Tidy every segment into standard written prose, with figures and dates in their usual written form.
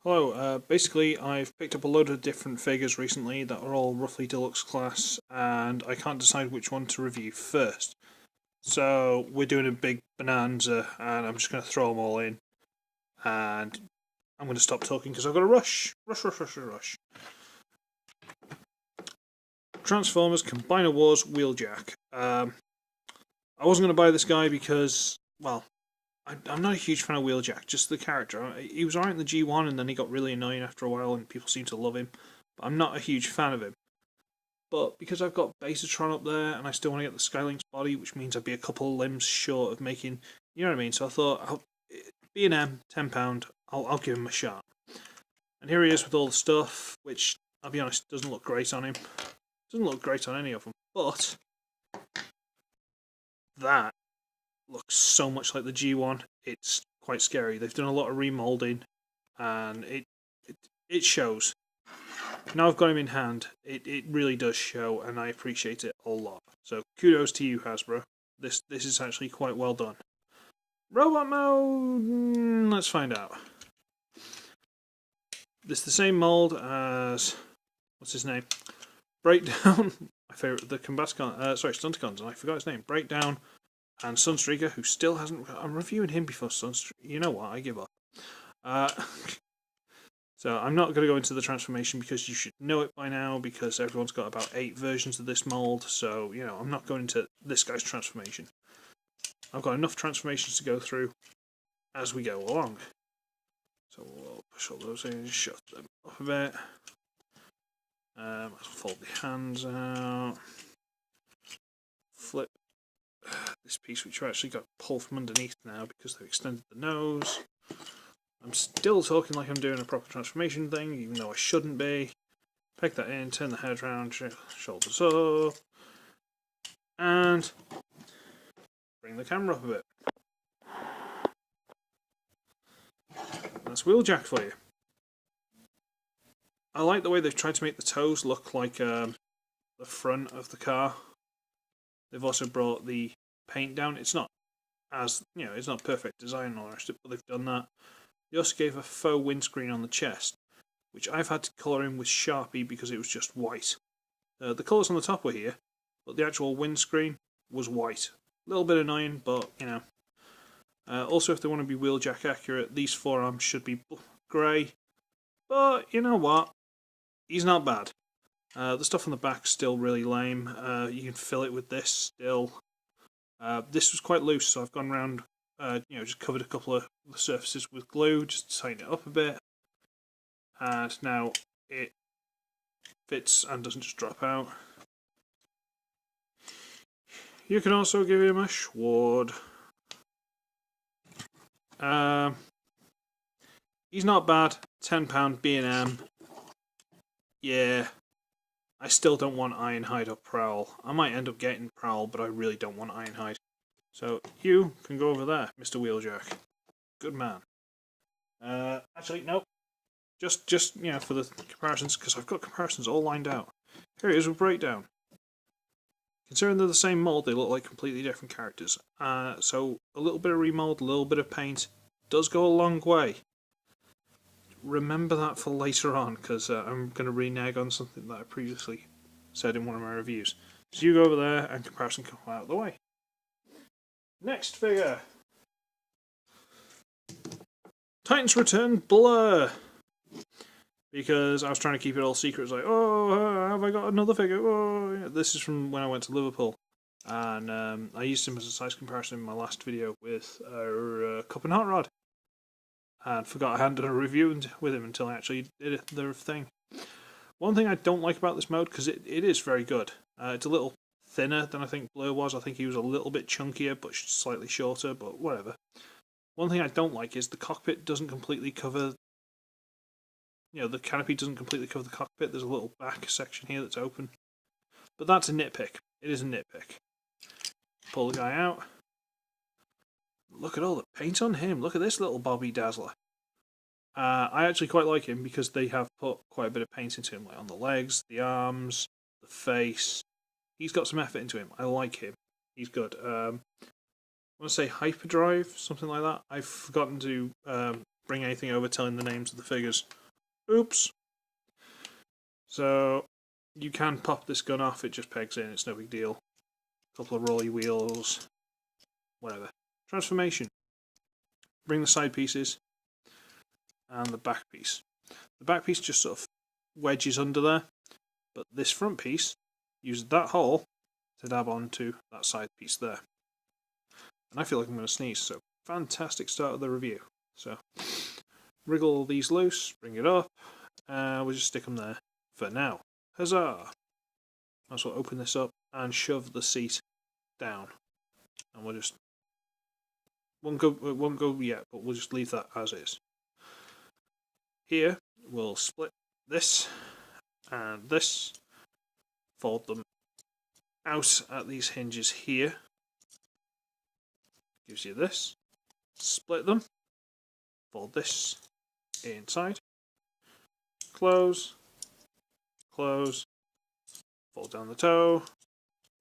Hello, basically I've picked up a load of different figures recently that are all roughly deluxe class, and I can't decide which one to review first. So we're doing a big bonanza, and I'm just going to throw them all in, and I'm going to stop talking because I've got to rush. Rush. Transformers Combiner Wars Wheeljack. I wasn't going to buy this guy because, well, I'm not a huge fan of Wheeljack, just the character. He was alright in the G1 and then he got really annoying after a while and people seem to love him. But I'm not a huge fan of him. But because I've got Betatron up there and I still want to get the Skylink's body, which means I'd be a couple of limbs short of making, you know what I mean? So I thought, B&M, £10, I'll give him a shot. And here he is with all the stuff, which, I'll be honest, doesn't look great on him. Doesn't look great on any of them. But that looks so much like the G1, it's quite scary. They've done a lot of remoulding, and it shows. Now I've got him in hand, it really does show, and I appreciate it a lot. So kudos to you, Hasbro. This is actually quite well done. Robot mode, let's find out. This is the same mold as, what's his name? Breakdown, my favourite, the Stunticons, and I forgot his name. Breakdown and Sunstreaker, who still hasn't... I'm reviewing him before Sunstreaker. You know what, I give up. So I'm not going to go into the transformation because you should know it by now, because everyone's got about 8 versions of this mold, so, you know, I'm not going into this guy's transformation. I've got enough transformations to go through as we go along. So we'll push all those in, shut them up a bit. Let's fold the hands out. Flip this piece, which we actually got pulled from underneath now because they've extended the nose. I'm still talking like I'm doing a proper transformation thing, even though I shouldn't be. Peg that in, turn the head around, shoulders up, and bring the camera up a bit. That's Wheeljack for you. I like the way they've tried to make the toes look like the front of the car. They've also brought the paint down. It's not as, you know, it's not perfect design and all the rest of it, but they've done that. They also gave a faux windscreen on the chest, which I've had to colour in with Sharpie because it was just white. The colours on the top were here, but the actual windscreen was white. A little bit annoying, but, you know. Also, if they want to be Wheeljack accurate, these forearms should be grey. But, you know what? He's not bad. The stuff on the back's still really lame. You can fill it with this still. This was quite loose, so I've gone around, you know, just covered a couple of the surfaces with glue, just to tighten it up a bit. And now it fits and doesn't just drop out. You can also give him a sword. He's not bad. £10 B&M. Yeah. I still don't want Ironhide or Prowl. I might end up getting Prowl, but I really don't want Ironhide. So you can go over there, Mr. Wheeljack. Good man. Actually, no. Just you know, for the comparisons, because I've got comparisons all lined out. Here it is with Breakdown. Considering they're the same mold, they look like completely different characters. So a little bit of remold, a little bit of paint does go a long way. Remember that for later on, because I'm going to renege on something that I previously said in one of my reviews. So you go over there and comparison come out of the way. Next figure. Titans Return Blur. Because I was trying to keep it all secret. It's like, oh, have I got another figure? Oh, yeah. This is from when I went to Liverpool. And I used him as a size comparison in my last video with Cup and Hot Rod. And forgot I hadn't done a review with him until I actually did the thing. One thing I don't like about this mode, because it is very good. It's a little thinner than I think Blur was. I think he was a little bit chunkier, but slightly shorter, but whatever. One thing I don't like is the cockpit doesn't completely cover... You know, the canopy doesn't completely cover the cockpit. There's a little back section here that's open. But that's a nitpick. It is a nitpick. Pull the guy out. Look at all the paint on him. Look at this little Bobby Dazzler. I actually quite like him because they have put quite a bit of paint into him, like on the legs, the arms, the face. He's got some effort into him. I like him. He's good. I want to say Hyperdrive, something like that. I've forgotten to bring anything over telling the names of the figures. Oops. So you can pop this gun off, it just pegs in, it's no big deal. A couple of rolly wheels, whatever. Transformation. Bring the side pieces and the back piece. The back piece just sort of wedges under there, but this front piece uses that hole to dab onto that side piece there. And I feel like I'm going to sneeze, so fantastic start of the review. So, wriggle all these loose, bring it up, and we'll just stick them there for now. Huzzah! Might as well open this up and shove the seat down. And we'll just... Won't go yet, but we'll just leave that as is. Here, we'll split this and this, fold them out at these hinges here. Gives you this. Split them, fold this inside, close, close, fold down the toe,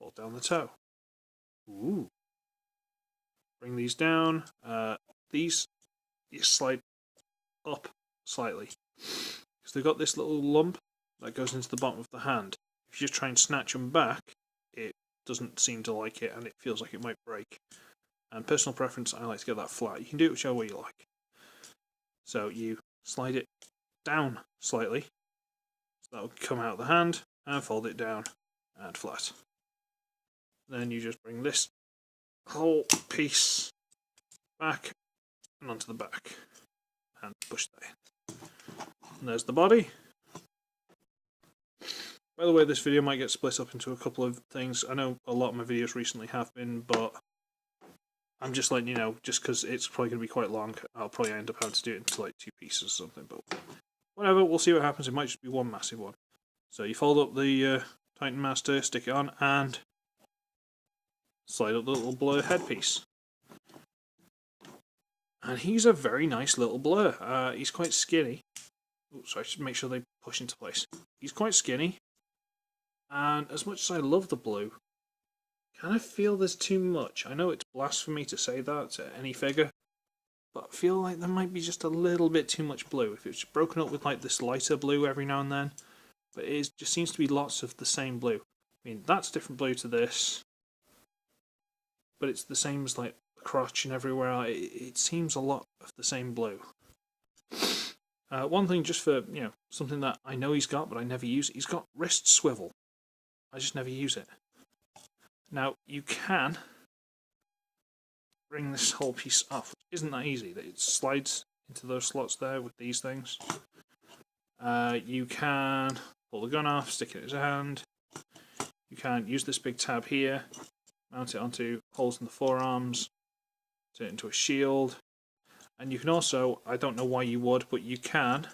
fold down the toe. Ooh. Bring these down. These you slide up slightly because they've got this little lump that goes into the bottom of the hand. If you just try and snatch them back, it doesn't seem to like it and it feels like it might break. And personal preference, I like to get that flat. You can do it whichever way you like. So you slide it down slightly, so that will come out of the hand, and fold it down and flat. Then you just bring this whole piece back and onto the back and push that in. And there's the body. By the way, this video might get split up into a couple of things. I know a lot of my videos recently have been, but I'm just letting you know, just because it's probably going to be quite long, I'll probably end up having to do it into like 2 pieces or something, but whatever, we'll see what happens. It might just be one massive one. So you fold up the Titan Master, stick it on, and slide up the little blur headpiece. And he's a very nice little blur. He's quite skinny. Oh, sorry, just make sure they push into place. He's quite skinny. And as much as I love the blue, I kind of feel there's too much. I know it's blasphemy to say that to any figure, but I feel like there might be just a little bit too much blue. If it's broken up with like this lighter blue every now and then, but it just seems to be lots of the same blue. I mean, that's different blue to this, but it's the same as like the crotch and everywhere. It seems a lot of the same blue. One thing, just for, you know, something that I know he's got, but I never use it. He's got wrist swivel. I just never use it. Now, you can bring this whole piece off, which isn't that easy. It slides into those slots there with these things. You can pull the gun off, stick it in his hand. You can use this big tab here, mount it onto holes in the forearms, turn it into a shield. And you can also, I don't know why you would, but you can,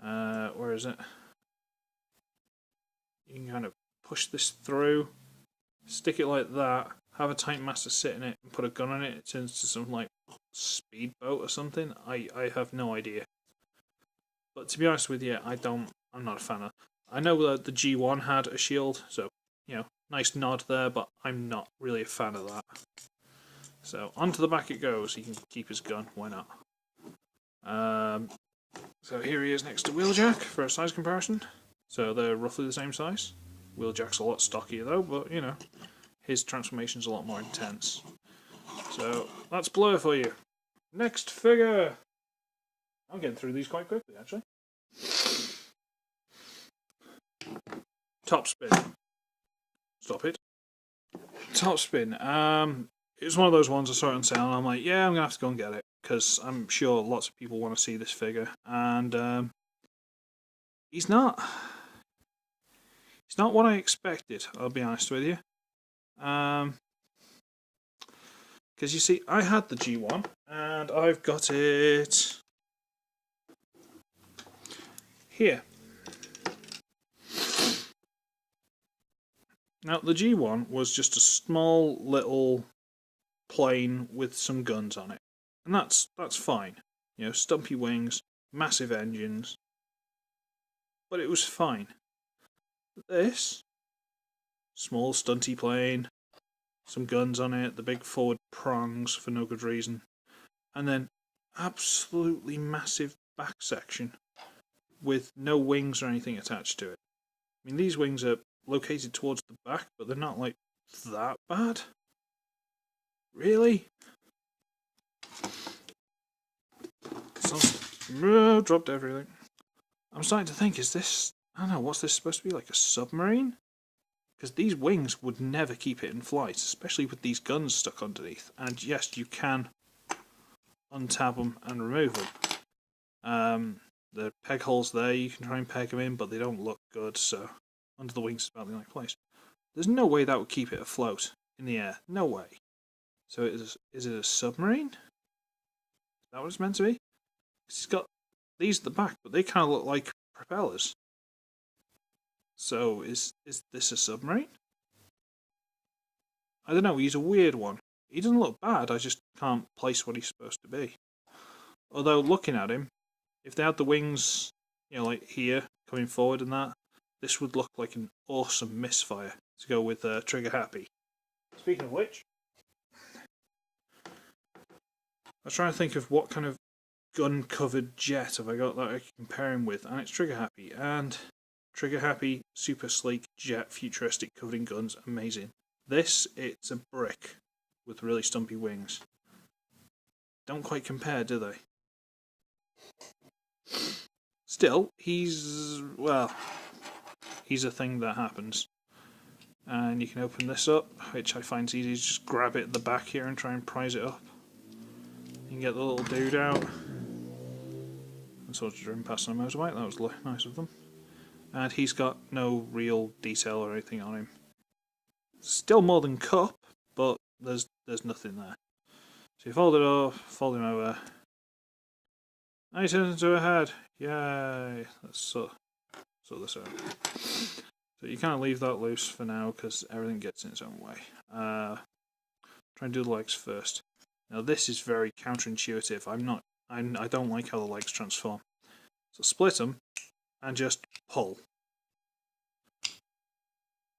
where is it? You can kind of push this through, stick it like that, have a Titan Master sit in it and put a gun on it. It turns to some like speedboat or something. I have no idea. But to be honest with you, I'm not a fan of. I know that the G1 had a shield, so, you know, nice nod there, but I'm not really a fan of that. So onto the back it goes. He can keep his gun, why not? So here he is next to Wheeljack for a size comparison. So they're roughly the same size. Wheeljack's a lot stockier though, but you know, his transformation's a lot more intense. So that's Blur for you. Next figure! I'm getting through these quite quickly actually. TopSpin. Stop it. TopSpin. It was one of those ones I saw it on sale and I'm like, yeah, I'm going to have to go and get it. Because I'm sure lots of people want to see this figure. And he's not what I expected, I'll be honest with you. Because you see, I had the G1 and I've got it here. Now the G1 was just a small little plane with some guns on it. And that's fine. You know, stumpy wings, massive engines. But it was fine. This small stunty plane, some guns on it, the big forward prongs for no good reason, and then absolutely massive back section with no wings or anything attached to it. I mean, these wings are located towards the back, but they're not like that bad. Really? Dropped everything. I'm starting to think, is this... I don't know, what's this supposed to be, like a submarine? Because these wings would never keep it in flight, especially with these guns stuck underneath. And yes, you can untab them and remove them. The peg holes there, you can try and peg them in, but they don't look good, so under the wings is about the only place. There's no way that would keep it afloat in the air. No way. So is it a submarine? Is that what it's meant to be? It's got these at the back, but they kind of look like propellers. So is this a submarine? I don't know, he's a weird one. He doesn't look bad, I just can't place what he's supposed to be. Although, looking at him, if they had the wings, you know, like here, coming forward and that, this would look like an awesome misfire to go with Trigger Happy. Speaking of which, I was trying to think of what kind of gun-covered jet have I got that I can compare him with, and it's Trigger Happy. And Trigger Happy, super sleek jet, futuristic, covered in guns, amazing. This, it's a brick with really stumpy wings. Don't quite compare, do they? Still, he's a thing that happens. And you can open this up, which I find easy. Just grab it at the back here and try and prise it up. You can get the little dude out. And sort of driven past on a motorbike, that was nice of them. And he's got no real detail or anything on him. Still more than cup, but there's nothing there. So you fold it off, fold him over. Now he turns into a head. Yay! Let's sort this out. So you kind of leave that loose for now because everything gets in its own way. Try and do the legs first. Now this is very counterintuitive. I don't like how the legs transform. So split them and just pull.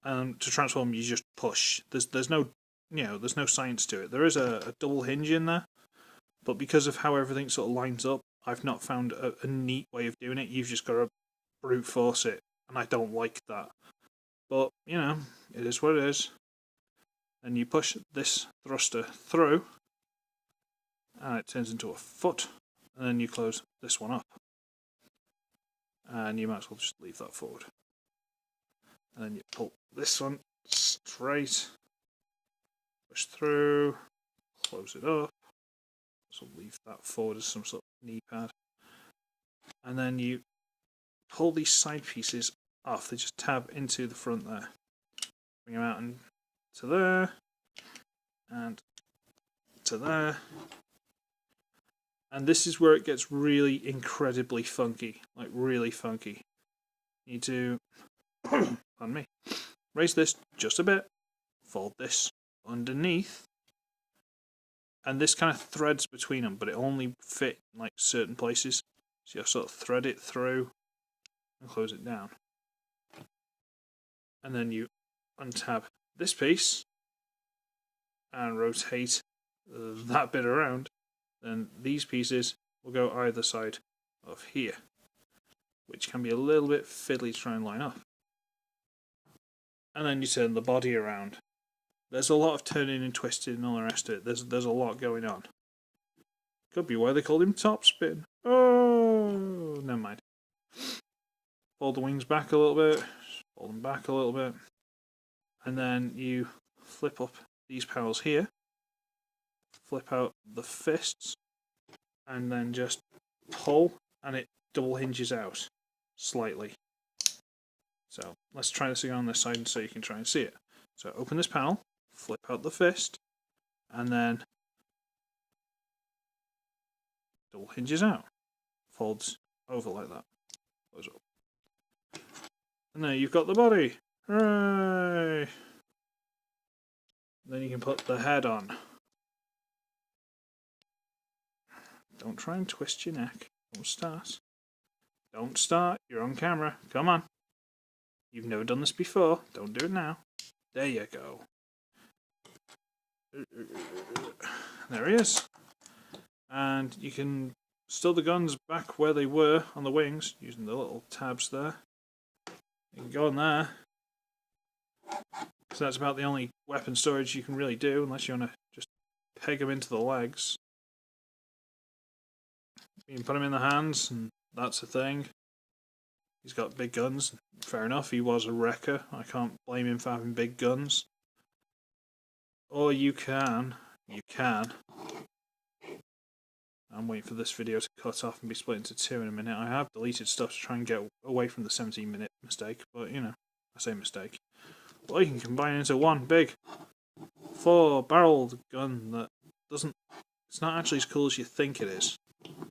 And to transform, you just push. There's no, there's no science to it. There is a double hinge in there, but because of how everything sort of lines up, I've not found a neat way of doing it. You've just got to brute force it, and I don't like that. But it is what it is. And you push this thruster through, and it turns into a foot, and then you close this one up, and you might as well just leave that forward. And then you pull this one straight, push through, close it up, so leave that forward as some sort of knee pad. And then you pull these side pieces off, they just tab into the front there. Bring them out and to there, and to there. And this is where it gets really incredibly funky, like really funky. You need to, pardon me, raise this just a bit, fold this underneath, and this kind of threads between them, but it only fit in like certain places. So you sort of thread it through and close it down. And then you untab this piece and rotate that bit around. Then these pieces will go either side of here, which can be a little bit fiddly to try and line up. And then you turn the body around. There's a lot of turning and twisting and all the rest of it. There's a lot going on. Could be why they called him TopSpin. Oh, never mind. Fold the wings back a little bit, fold them back a little bit, and then you flip up these panels here, flip out the fists, and then just pull, and it double hinges out slightly. So let's try this again on this side so you can try and see it. So open this panel, flip out the fist, and then double hinges out, folds over like that, close up. And there you've got the body. Hooray! Then you can put the head on. Don't try and twist your neck. Don't start. Don't start. You're on camera. Come on. You've never done this before. Don't do it now. There you go. There he is. and you can store the guns back where they were on the wings using the little tabs there. You can go on there. So that's about the only weapon storage you can really do, unless you want to just peg them into the legs. You can put them in the hands, and that's the thing. He's got big guns. Fair enough, he was a wrecker. I can't blame him for having big guns. Or you can. I'm waiting for this video to cut off and be split into two in a minute. I have deleted stuff to try and get away from the 17-minute mistake, but you know, I say mistake. Well, you can combine it into one big 4-barreled gun that doesn't... It's not actually as cool as you think it is.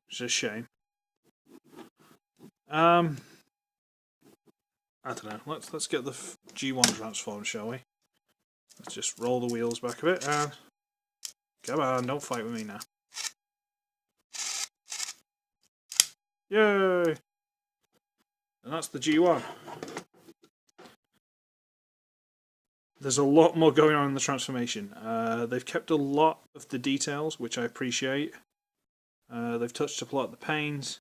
It's a shame. I don't know. Let's get the G1 transformed, shall we? Let's just roll the wheels back a bit and... Come on, don't fight with me now. Yay! And that's the G1. There's a lot more going on in the transformation. They've kept a lot of the details, which I appreciate. They've touched up a lot of the panes.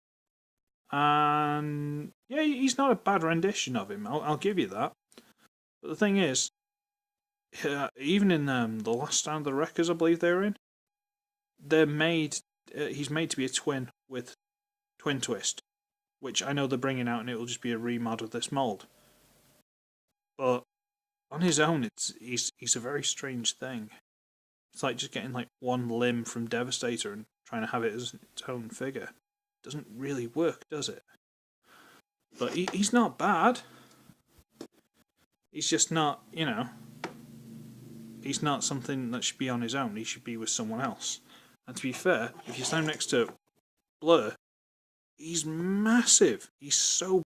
And yeah, he's not a bad rendition of him, I'll give you that. But the thing is, even in the last Stand of the Wreckers I believe they were in, they're made. He's made to be a twin with twin twist, which I know they're bringing out, and it will just be a remod of this mold. But on his own, he's a very strange thing. It's like just getting like one limb from Devastator and trying to have it as its own figure. It doesn't really work, does it? But he's not bad. He's just not, you know. He's not something that should be on his own. He should be with someone else. And to be fair, if you stand next to Blur, he's massive. He's so